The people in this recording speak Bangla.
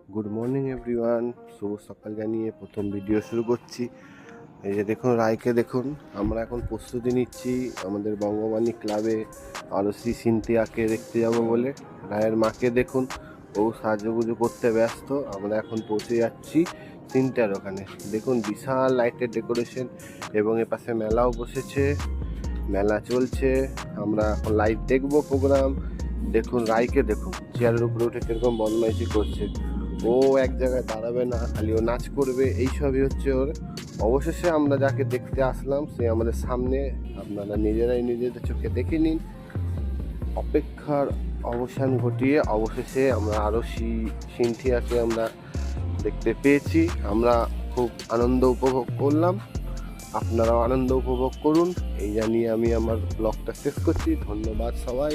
গুড মর্নিং এভরিওয়ান, শুভ সকাল জানিয়ে প্রথম ভিডিও শুরু করছি। এই যে দেখুন রায়কে দেখুন, আমরা এখন প্রস্তুতি নিচ্ছি আমাদের বঙ্গবাণী ক্লাবে আরসি সিনথিয়াকে দেখতে যাব বলে। রায়ের মাকে দেখুন, ও সাজুগুজু করতে ব্যস্ত। আমরা এখন পৌঁছে যাচ্ছি সিনথিয়ার ওখানে। দেখুন বিশাল লাইটের ডেকোরেশন এবং এপাশে মেলাও বসেছে, মেলা চলছে। আমরা এখন লাইভ দেখবো প্রোগ্রাম। দেখুন রায়কে দেখুন, চেয়ারের উপরে উঠে কিরকম বদমাইশি করছে। ও এক জায়গায় দাঁড়াবে না, খালি ও নাচ করবে, এইসবই হচ্ছে ওর। অবশেষে আমরা যাকে দেখতে আসলাম সে আমাদের সামনে, আপনারা নিজেরাই নিজেদের চোখে দেখে নিন। অপেক্ষার অবসান ঘটিয়ে অবশেষে আমরা আরও সিনথিয়াকে আমরা দেখতে পেয়েছি। আমরা খুব আনন্দ উপভোগ করলাম, আপনারাও আনন্দ উপভোগ করুন। এই জানিয়ে আমি আমার ব্লগটা শেষ করছি। ধন্যবাদ সবাই।